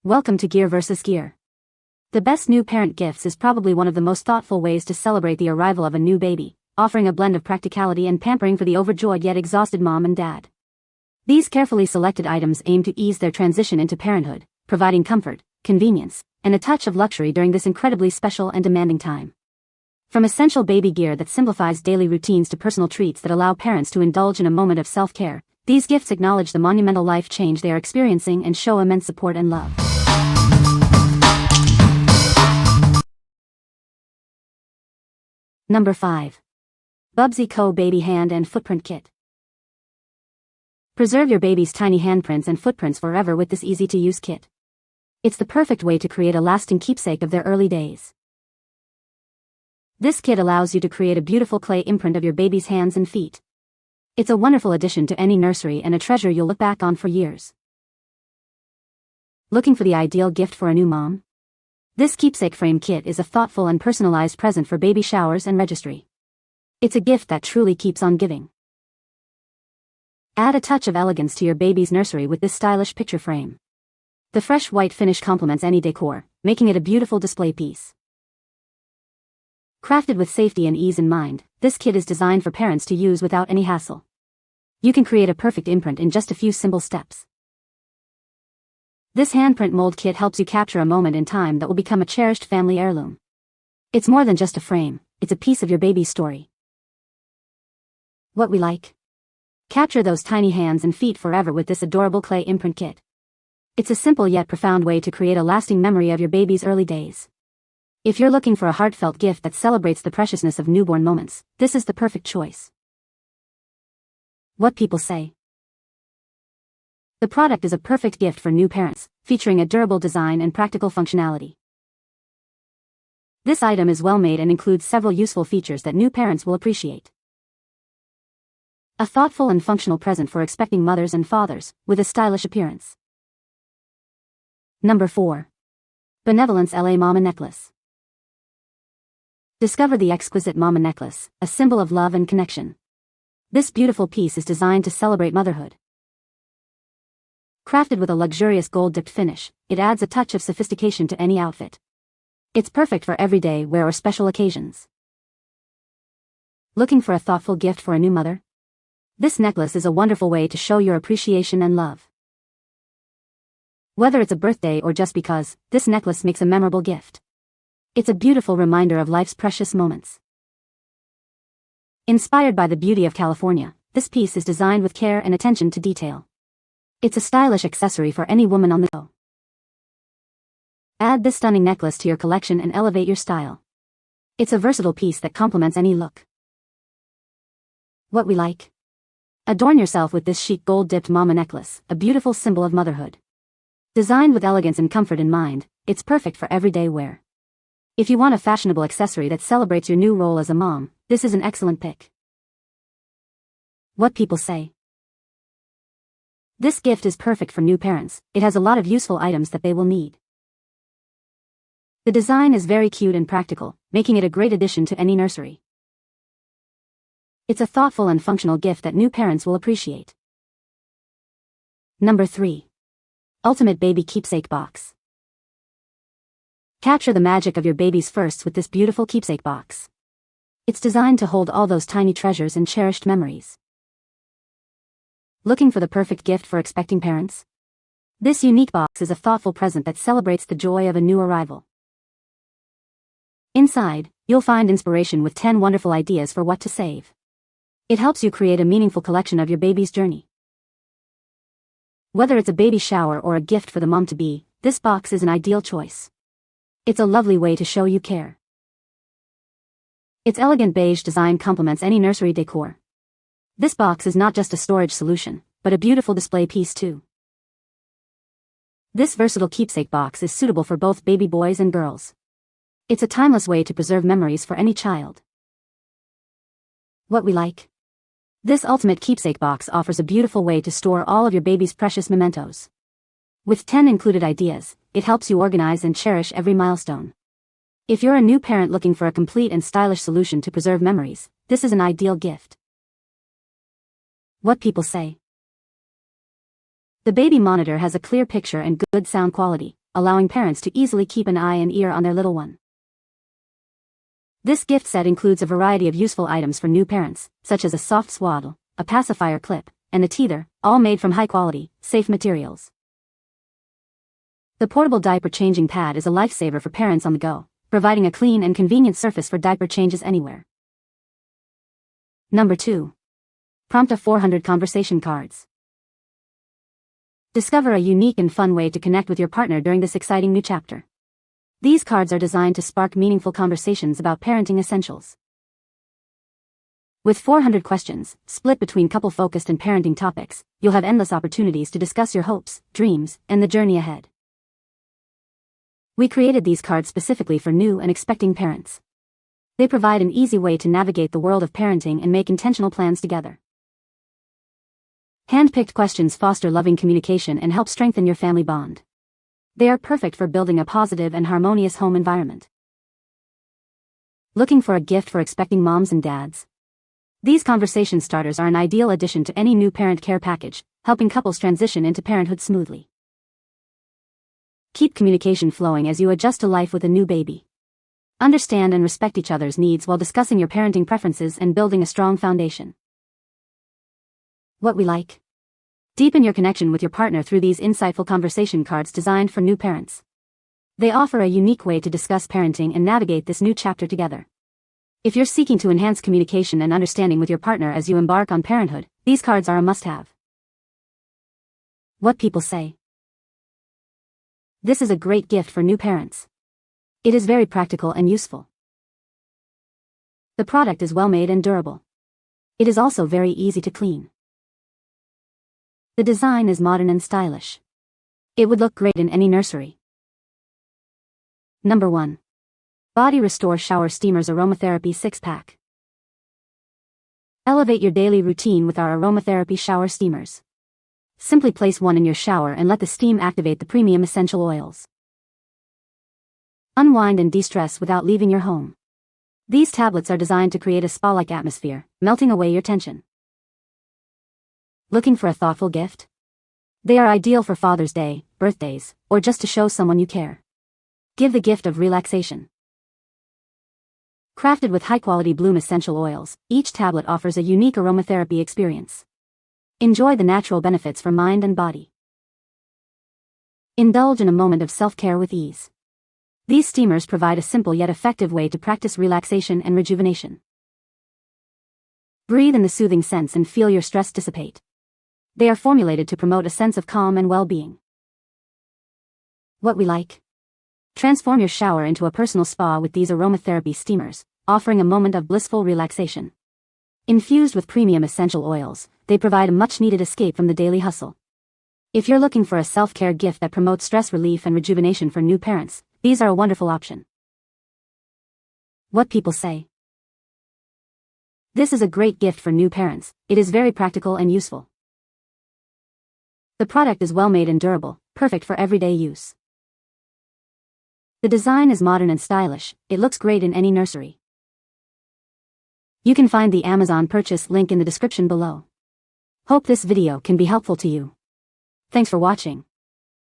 Welcome to Gear vs. Gear. The best new parent gifts is probably one of the most thoughtful ways to celebrate the arrival of a new baby, offering a blend of practicality and pampering for the overjoyed yet exhausted mom and dad. These carefully selected items aim to ease their transition into parenthood, providing comfort, convenience, and a touch of luxury during this incredibly special and demanding time. From essential baby gear that simplifies daily routines to personal treats that allow parents to indulge in a moment of self-care, these gifts acknowledge the monumental life change they are experiencing and show immense support and love. Number 5. Bubzi Co. Baby Hand and Footprint Kit. Preserve your baby's tiny handprints and footprints forever with this easy-to-use kit. It's the perfect way to create a lasting keepsake of their early days. This kit allows you to create a beautiful clay imprint of your baby's hands and feet. It's a wonderful addition to any nursery and a treasure you'll look back on for years. Looking for the ideal gift for a new mom? This keepsake frame kit is a thoughtful and personalized present for baby showers and registry. It's a gift that truly keeps on giving. Add a touch of elegance to your baby's nursery with this stylish picture frame. The fresh white finish complements any decor, making it a beautiful display piece. Crafted with safety and ease in mind, this kit is designed for parents to use without any hassle. You can create a perfect imprint in just a few simple steps. This handprint mold kit helps you capture a moment in time that will become a cherished family heirloom. It's more than just a frame, it's a piece of your baby's story. What we like? Capture those tiny hands and feet forever with this adorable clay imprint kit. It's a simple yet profound way to create a lasting memory of your baby's early days. If you're looking for a heartfelt gift that celebrates the preciousness of newborn moments, this is the perfect choice. What people say. The product is a perfect gift for new parents, featuring a durable design and practical functionality. This item is well made and includes several useful features that new parents will appreciate. A thoughtful and functional present for expecting mothers and fathers, with a stylish appearance. Number 4. Benevolence LA Mama Necklace. Discover the exquisite Mama Necklace, a symbol of love and connection. This beautiful piece is designed to celebrate motherhood. Crafted with a luxurious gold-dipped finish, it adds a touch of sophistication to any outfit. It's perfect for everyday wear or special occasions. Looking for a thoughtful gift for a new mother? This necklace is a wonderful way to show your appreciation and love. Whether it's a birthday or just because, this necklace makes a memorable gift. It's a beautiful reminder of life's precious moments. Inspired by the beauty of California, this piece is designed with care and attention to detail. It's a stylish accessory for any woman on the go. Add this stunning necklace to your collection and elevate your style. It's a versatile piece that complements any look. What we like? Adorn yourself with this chic gold-dipped mama necklace, a beautiful symbol of motherhood. Designed with elegance and comfort in mind, it's perfect for everyday wear. If you want a fashionable accessory that celebrates your new role as a mom, this is an excellent pick. What people say. This gift is perfect for new parents. It has a lot of useful items that they will need. The design is very cute and practical, making it a great addition to any nursery. It's a thoughtful and functional gift that new parents will appreciate. Number 3. Ultimate Baby Keepsake Box. Capture the magic of your baby's firsts with this beautiful keepsake box. It's designed to hold all those tiny treasures and cherished memories. Looking for the perfect gift for expecting parents? This unique box is a thoughtful present that celebrates the joy of a new arrival. Inside, you'll find inspiration with 10 wonderful ideas for what to save. It helps you create a meaningful collection of your baby's journey. Whether it's a baby shower or a gift for the mom-to-be, this box is an ideal choice. It's a lovely way to show you care. Its elegant beige design complements any nursery decor. This box is not just a storage solution, but a beautiful display piece too. This versatile keepsake box is suitable for both baby boys and girls. It's a timeless way to preserve memories for any child. What we like? This ultimate keepsake box offers a beautiful way to store all of your baby's precious mementos. With 10 included ideas, it helps you organize and cherish every milestone. If you're a new parent looking for a complete and stylish solution to preserve memories, this is an ideal gift. What people say. The baby monitor has a clear picture and good sound quality, allowing parents to easily keep an eye and ear on their little one. This gift set includes a variety of useful items for new parents, such as a soft swaddle, a pacifier clip, and a teether, all made from high-quality, safe materials. The portable diaper changing pad is a lifesaver for parents on the go, providing a clean and convenient surface for diaper changes anywhere. Number 2. Prompta 400 Conversation Cards. Discover a unique and fun way to connect with your partner during this exciting new chapter. These cards are designed to spark meaningful conversations about parenting essentials. With 400 questions, split between couple-focused and parenting topics, you'll have endless opportunities to discuss your hopes, dreams, and the journey ahead. We created these cards specifically for new and expecting parents. They provide an easy way to navigate the world of parenting and make intentional plans together. Hand-picked questions foster loving communication and help strengthen your family bond. They are perfect for building a positive and harmonious home environment. Looking for a gift for expecting moms and dads? These conversation starters are an ideal addition to any new parent care package, helping couples transition into parenthood smoothly. Keep communication flowing as you adjust to life with a new baby. Understand and respect each other's needs while discussing your parenting preferences and building a strong foundation. What we like. Deepen your connection with your partner through these insightful conversation cards designed for new parents. They offer a unique way to discuss parenting and navigate this new chapter together. If you're seeking to enhance communication and understanding with your partner as you embark on parenthood, these cards are a must-have. What people say. This is a great gift for new parents. It is very practical and useful. The product is well made and durable. It is also very easy to clean. The design is modern and stylish. It would look great in any nursery. Number 1. Body Restore Shower Steamers Aromatherapy 6-pack. Elevate your daily routine with our Aromatherapy shower steamers. Simply place one in your shower and let the steam activate the premium essential oils. Unwind and de-stress without leaving your home. These tablets are designed to create a spa-like atmosphere, melting away your tension. Looking for a thoughtful gift? They are ideal for Father's Day, birthdays, or just to show someone you care. Give the gift of relaxation. Crafted with high-quality bloom essential oils, each tablet offers a unique aromatherapy experience. Enjoy the natural benefits for mind and body. Indulge in a moment of self-care with ease. These steamers provide a simple yet effective way to practice relaxation and rejuvenation. Breathe in the soothing scents and feel your stress dissipate. They are formulated to promote a sense of calm and well-being. What we like. Transform your shower into a personal spa with these aromatherapy steamers, offering a moment of blissful relaxation. Infused with premium essential oils, they provide a much-needed escape from the daily hustle. If you're looking for a self-care gift that promotes stress relief and rejuvenation for new parents, these are a wonderful option. What people say. This is a great gift for new parents. It is very practical and useful. The product is well made and durable, perfect for everyday use. The design is modern and stylish. It looks great in any nursery. You can find the Amazon purchase link in the description below. Hope this video can be helpful to you. Thanks for watching.